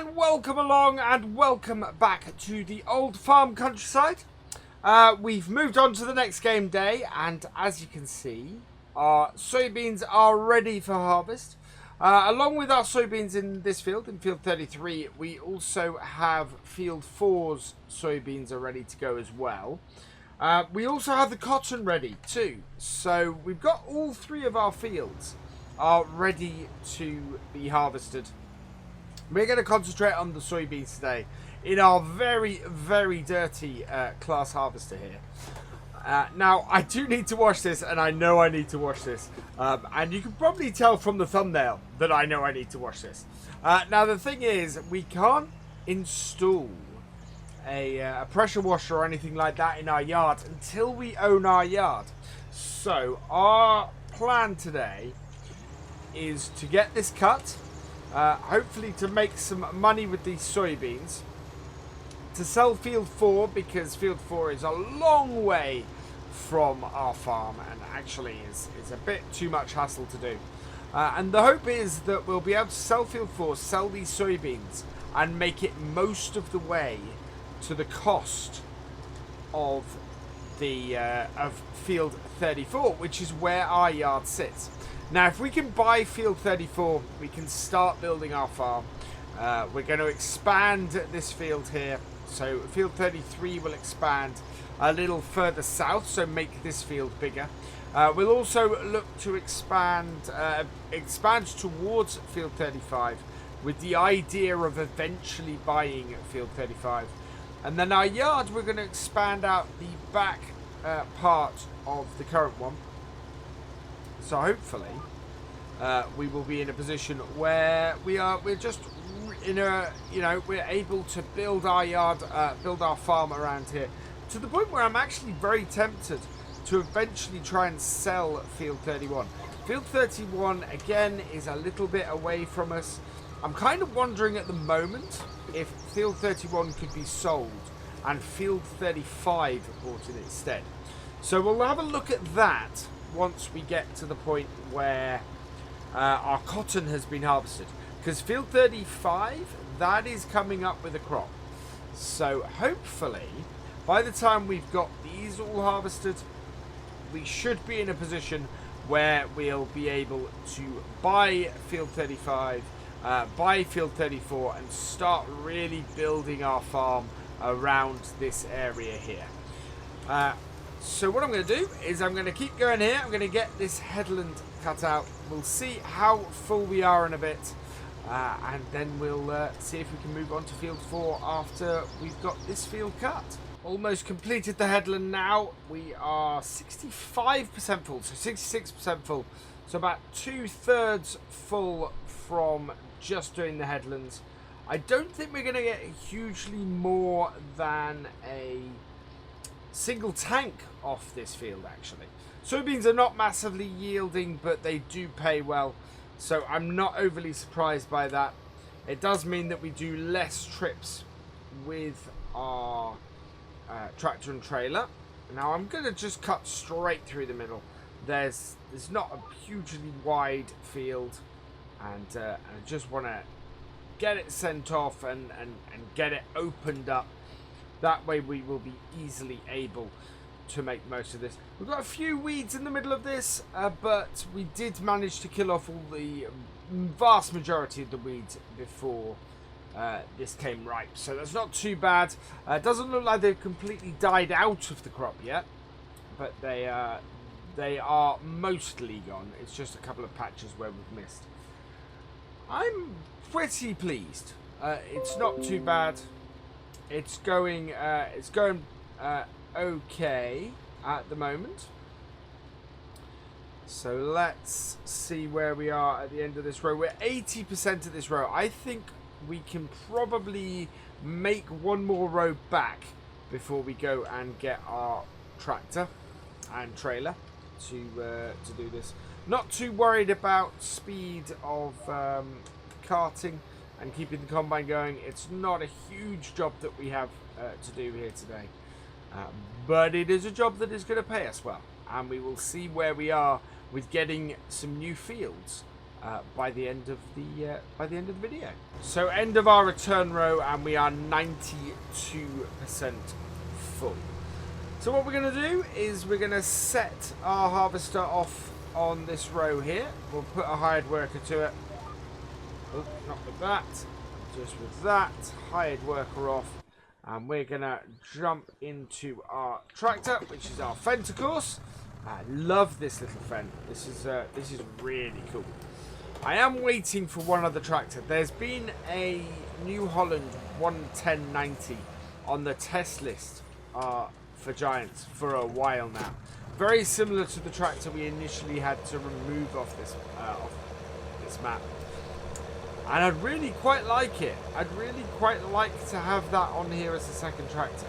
and welcome along and welcome back to the old farm countryside. We've moved on to the next game day, and as you can see, our soybeans are ready for harvest. Along with our soybeans in this field, in field 33, we also have field 4's soybeans are ready to go as well. We also have the cotton ready too, so we've got all three of our fields are ready to be harvested. We're going to concentrate on the soybeans today in our very, very dirty class harvester here. Now, I do need to wash this, and I know I need to wash this. And you can probably tell from the thumbnail that I know I need to wash this. Now, the thing is, we can't install a pressure washer or anything like that in our yard until we own our yard. So, our plan today is to get this cut. Hopefully to make some money with these soybeans, to sell field 4 because field 4 is a long way from our farm and actually is a bit too much hassle to do. And the hope is that we'll be able to sell field 4, sell these soybeans and make it most of the way to the cost of the of field 34, which is where our yard sits. Now, if we can buy field 34, we can start building our farm. We're going to expand this field here. So field 33 will expand a little further south, so make this field bigger. We'll also look to expand towards field 35 with the idea of eventually buying field 35. And then our yard, we're going to expand out the back part of the current one. So hopefully we will be in a position where we're just in a, we're able to build our yard, build our farm around here to the point where I'm actually very tempted to eventually try and sell field 31. Field 31 again is a little bit away from us. I'm kind of wondering at the moment if field 31 could be sold and field 35 bought in its stead. So we'll have a look at that once we get to the point where our cotton has been harvested, because field 35, that is coming up with a crop. So hopefully by the time we've got these all harvested, we should be in a position where we'll be able to buy field 35, buy field 34 and start really building our farm around this area here. So what I'm going to do is I'm going to keep going here. I'm going to get this headland cut out. We'll see how full we are in a bit. And then we'll see if we can move on to field 4 after we've got this field cut. Almost completed the headland now. We are 65% full, so 66% full. So about 2/3 full from just doing the headlands. I don't think we're going to get hugely more than a single tank off this field actually. Soybeans are not massively yielding, but they do pay well, so I'm not overly surprised by that. It does mean that we do less trips with our tractor and trailer. Now I'm going to just cut straight through the middle. There's not a hugely wide field, and I just want to get it sent off and get it opened up. That way we will be easily able to make most of this. We've got a few weeds in the middle of this, but we did manage to kill off all the vast majority of the weeds before this came ripe. So that's not too bad. It doesn't look like they've completely died out of the crop yet, but they are mostly gone. It's just a couple of patches where we've missed. I'm pretty pleased. It's not too bad. It's going okay at the moment. So let's see where we are at the end of this row. We're 80% of this row. I think we can probably make one more row back before we go and get our tractor and trailer to do this. Not too worried about speed of carting and keeping the combine going. It's not a huge job that we have to do here today, but it is a job that is going to pay us well, and we will see where we are with getting some new fields by the end of the video. So end of our return row, and we are 92% full. So what we're going to do is we're going to set our harvester off on this row here. We'll put a hired worker to it. Oh, not with that, just with that. Hired worker off, and we're going to jump into our tractor, which is our Fendt, of course. I love this little Fendt. This is really cool. I am waiting for one other tractor. There's been a New Holland 11090 on the test list for Giants for a while now. Very similar to the tractor we initially had to remove off this map. And I'd really quite like it. I'd really quite like to have that on here as a second tractor.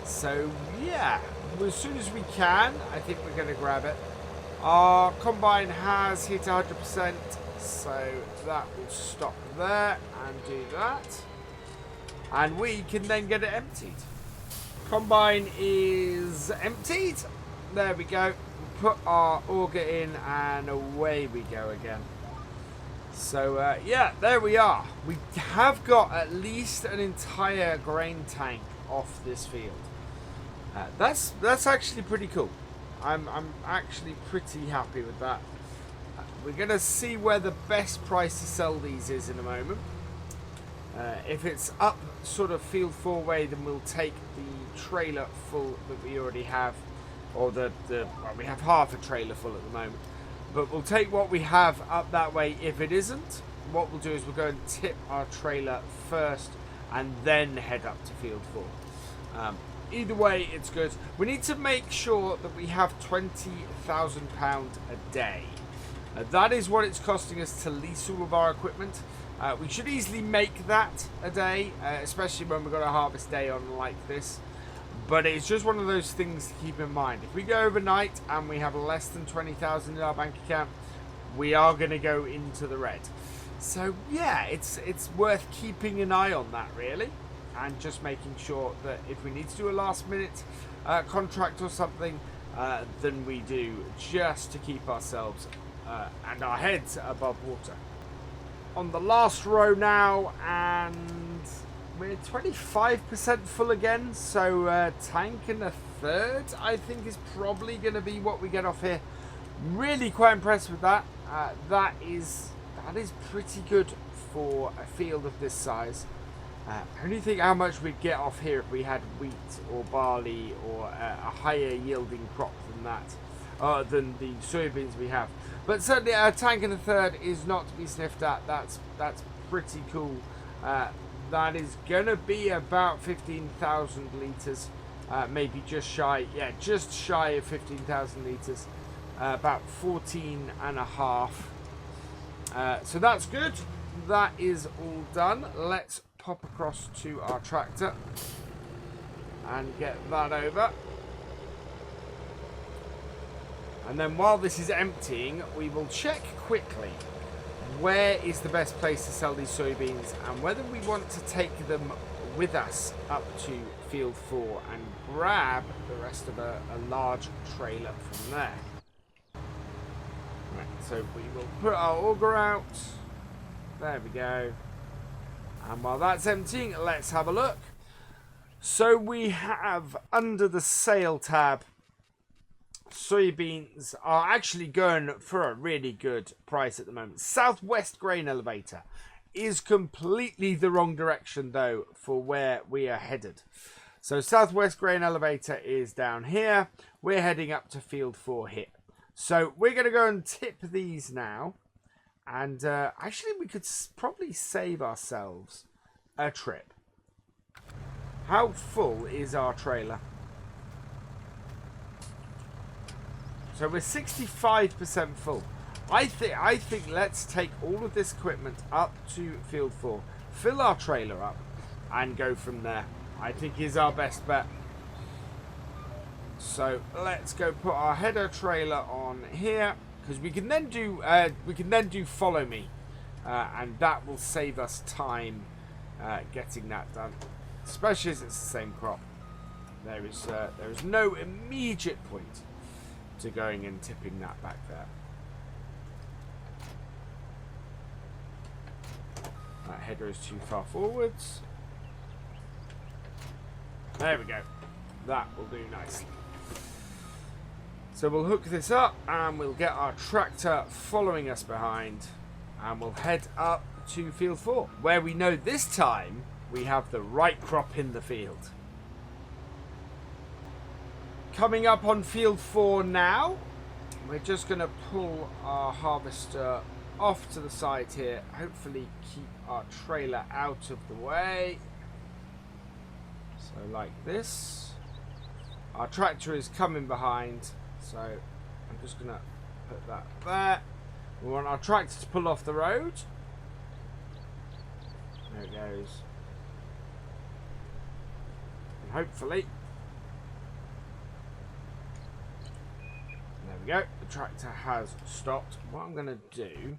So yeah, as soon as we can, I think we're going to grab it. Our combine has hit 100%. So that will stop there and do that. And we can then get it emptied. Combine is emptied. There we go. We'll put our auger in and away we go again. So yeah, there we are. We have got at least an entire grain tank off this field. That's actually pretty cool. I'm actually pretty happy with that. We're going to see where the best price to sell these is in a moment. If it's up sort of field 4 way, then we'll take the trailer full that we already have. Or well, we have half a trailer full at the moment. But we'll take what we have up that way. If it isn't, what we'll do is we'll go and tip our trailer first and then head up to field 4. Either way, it's good. We need to make sure that we have £20,000 a day. That is what it's costing us to lease all of our equipment. We should easily make that a day, especially when we've got a harvest day on like this. But it's just one of those things to keep in mind. If we go overnight and we have less than 20,000 in our bank account, we are going to go into the red. So yeah, it's worth keeping an eye on that really, and just making sure that if we need to do a last minute contract or something, then we do, just to keep ourselves and our heads above water. On the last row now, and we're 25% full again, so tank and a third I think is probably going to be what we get off here. Really quite impressed with that. That is pretty good for a field of this size. I only think how much we'd get off here if we had wheat or barley or a higher yielding crop than that, than the soybeans we have. But certainly a tank and a third is not to be sniffed at. That's pretty cool. That is going to be about 15,000 litres, maybe just shy, yeah, just shy of 15,000 litres, about 14 and a half. So that's good. That is all done. Let's pop across to our tractor and get that over. And then while this is emptying, we will check quickly where is the best place to sell these soybeans and whether we want to take them with us up to field 4 and grab the rest of a large trailer from there. Right, so we will put our auger out. There we go. And while that's emptying, let's have a look. So we have, under the sale tab, soybeans are actually going for a really good price at the moment. Southwest grain elevator is completely the wrong direction though for where we are headed. So Southwest grain elevator is down here. We're heading up to field 4 here. So we're going to go and tip these now. And actually we could probably save ourselves a trip. How full is our trailer? So we're 65% full. I think let's take all of this equipment up to field 4, fill our trailer up, and go from there. I think is our best bet. So let's go put our header trailer on here, because we can then do follow me, and that will save us time getting that done, especially as it's the same crop. There is no immediate point to going and tipping that back there. header is too far forwards. There we go. That will do nicely. So we'll hook this up and we'll get our tractor following us behind, and we'll head up to field 4, where we know this time we have the right crop in the field. Coming up on field 4 now, we're just going to pull our harvester off to the side here, hopefully keep our trailer out of the way. So like this. Our tractor is coming behind, so I'm just going to put that there. We want our tractor to pull off the road. There it goes. And hopefully, there we go, the tractor has stopped. What I'm going to do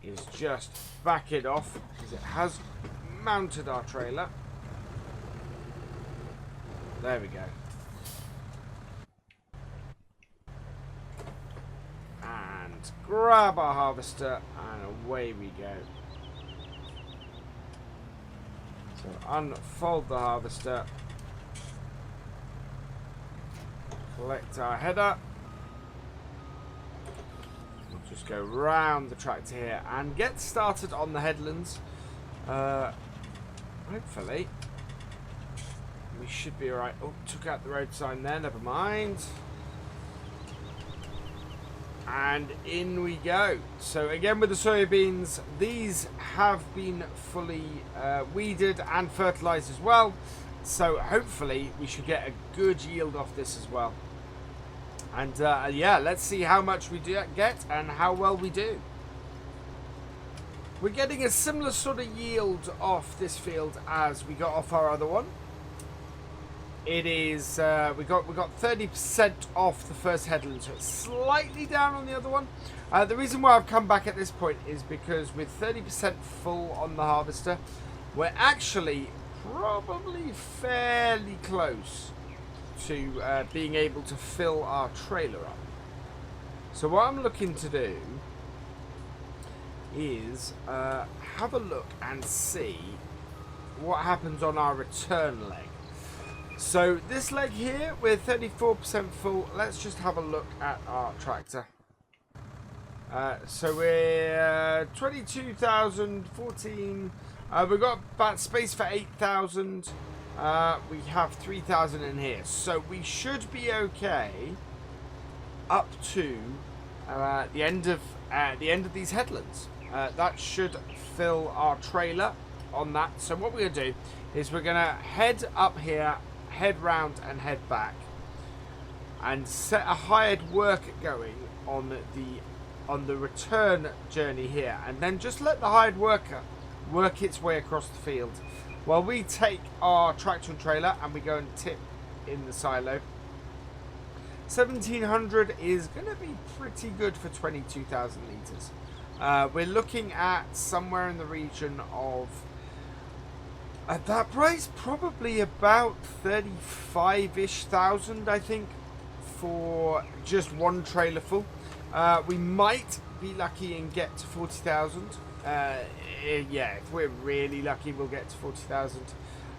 is just back it off, because it has mounted our trailer. There we go. And grab our harvester and away we go. So unfold the harvester. Collect our header. We'll just go round the tractor here and get started on the headlands. Hopefully we should be alright. Oh, took out the road sign there, never mind. And in we go. So again with the soybeans, these have been fully weeded and fertilized as well. So hopefully we should get a good yield off this as well. And yeah, let's see how much we do get and how well we do. We're getting a similar sort of yield off this field as we got off our other one. It is we got 30% off the first headland, so it's slightly down on the other one. The reason why I've come back at this point is because with 30% full on the harvester, we're actually probably fairly close to being able to fill our trailer up. So what I'm looking to do is have a look and see what happens on our return leg. So this leg here, we're 34% full. Let's just have a look at our tractor. So we're 22,014. We've got about space for 8,000. We have 3,000 in here, so we should be okay up to the end of these headlands. That should fill our trailer on that. So what we're gonna do is we're gonna head up here, head round and head back, and set a hired worker going on the return journey here, and then just let the hired worker work its way across the field while we take our tractor and trailer and we go and tip in the silo. 1,700 is going to be pretty good for 22,000 litres. We're looking at somewhere in the region of, at that price, probably about 35-ish thousand, I think, for just one trailer full. We might be lucky and get to 40,000. Yeah, if we're really lucky, we'll get to 40,000.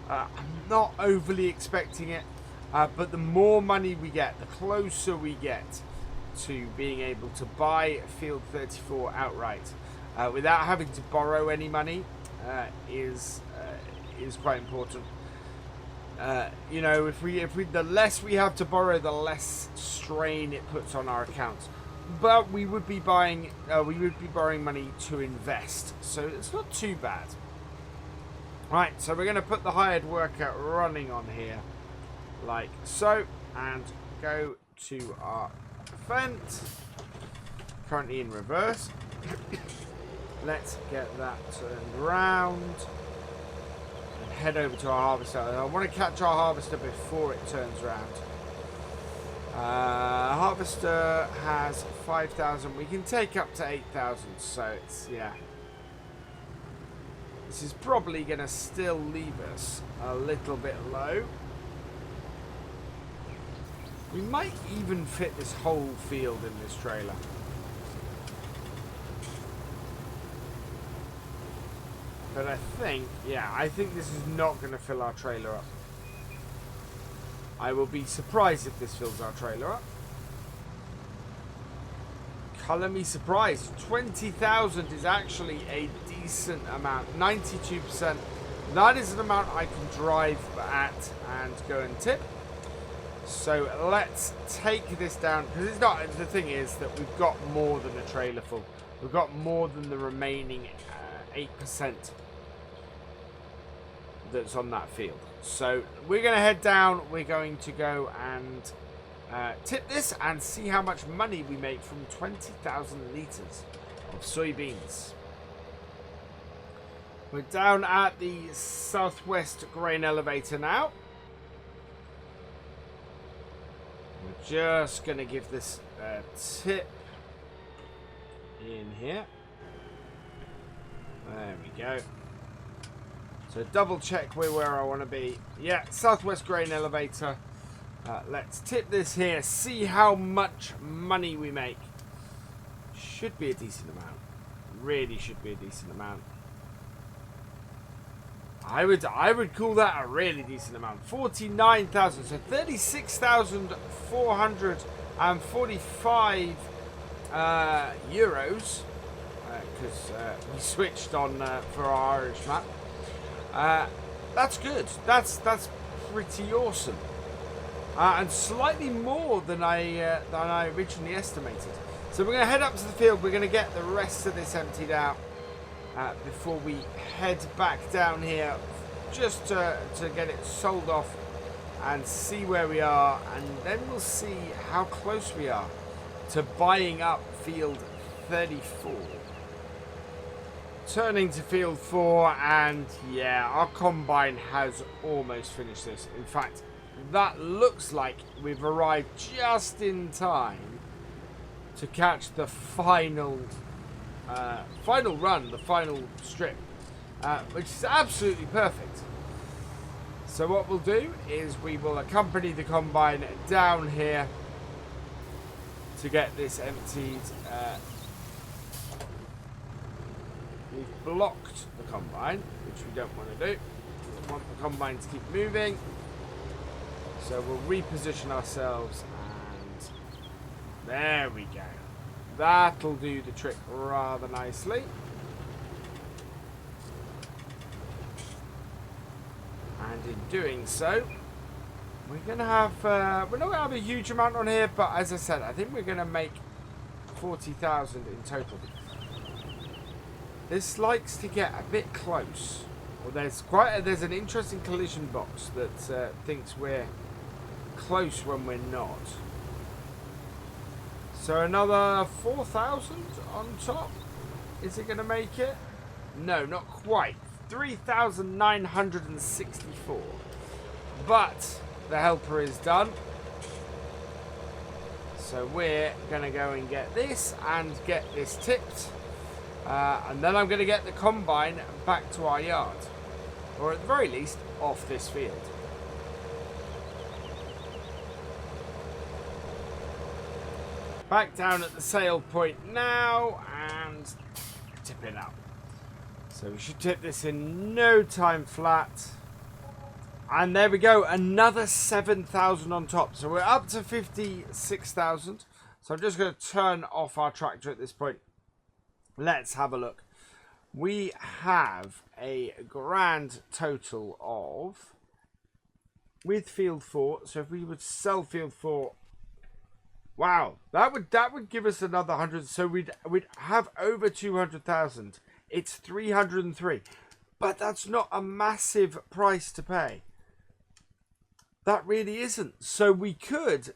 I'm not overly expecting it, but the more money we get, the closer we get to being able to buy Field 34 outright without having to borrow any money is quite important. You know, if we the less we have to borrow, the less strain it puts on our accounts. But we would be borrowing money to invest, so it's not too bad. Right, so we're going to put the hired worker running on here, like so, and go to our fence. Currently in reverse. Let's get that turned round and head over to our harvester. I want to catch our harvester before it turns round. Harvester has 5,000. We can take up to 8,000, so it's, yeah. This is probably going to still leave us a little bit low. We might even fit this whole field in this trailer. But I think, yeah, I think this is not going to fill our trailer up. I will be surprised if this fills our trailer up. Colour me surprised. 20,000 is actually a decent amount. 92%. That is an amount I can drive at and go and tip. So let's take this down, because it's not. The thing is that we've got more than a trailer full. We've got more than the remaining 8% that's on that field. So we're going to head down. We're going to go and tip this and see how much money we make from 20,000 litres of soybeans. We're down at the southwest grain elevator now. We're just going to give this a tip in here. There we go. So double check we're where I want to be. Yeah, southwest grain elevator. Let's tip this here, see how much money we make. Should be a decent amount. Really should be a decent amount. I would call that a really decent amount. 49,000, so 36,445 euros, because we switched on for our Irish map. That's good. That's pretty awesome, and slightly more than I originally estimated. So we're going to head up to the field. We're going to get the rest of this emptied out before we head back down here, just to get it sold off and see where we are, and then we'll see how close we are to buying up field 34. Turning to field 4, and yeah, our combine has almost finished this. In fact, that looks like we've arrived just in time to catch the final run, the final strip, which is absolutely perfect. So what we'll do is we will accompany the combine down here to get this emptied. We've blocked the combine, which we don't want to do. We want the combine to keep moving. So we'll reposition ourselves, and there we go. That'll do the trick rather nicely. And in doing so, we're going to have, we're not going to have a huge amount on here, but as I said, I think we're going to make 40,000 in total. This likes to get a bit close. Well, there's an interesting collision box that thinks we're close when we're not. So another 4,000 on top. Is it going to make it? No, not quite. 3,964. But the helper is done. So we're going to go and get this and get this tipped. And then I'm going to get the combine back to our yard. Or at the very least, off this field. Back down at the sale point now and tip it up. So we should tip this in no time flat. And there we go, another 7,000 on top. So we're up to 56,000. So I'm just going to turn off our tractor at this point. Let's have a look. We have a grand total of, with field 4, so if we would sell field 4, wow, that would give us another 100. So we'd have over 200,000. It's 303, but that's not a massive price to pay. That really isn't. So we could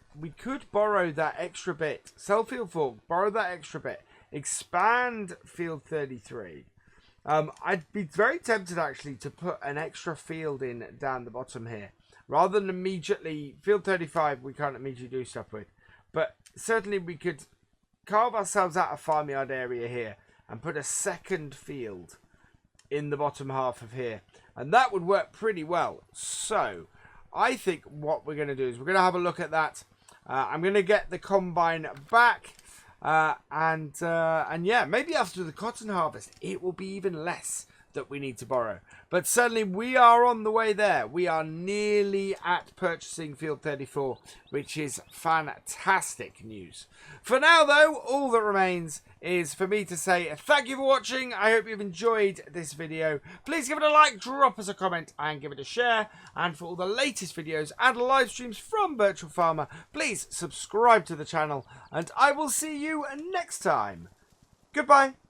borrow that extra bit, sell field 4, borrow that extra bit, expand field 33. I'd be very tempted actually to put an extra field in down the bottom here, rather than immediately field 35. We can't immediately do stuff with, but certainly we could carve ourselves out a farmyard area here and put a second field in the bottom half of here, and that would work pretty well. So I think what we're going to do is we're going to have a look at that. I'm going to get the combine back, and yeah, maybe after the cotton harvest it will be even less that we need to borrow. But certainly we are on the way there. We are nearly at purchasing Field 34, which is fantastic news. For now, though, all that remains is for me to say thank you for watching. I hope you've enjoyed this video. Please give it a like, drop us a comment, and give it a share. And for all the latest videos and live streams from Virtual Farmer, please subscribe to the channel, and I will see you next time. Goodbye.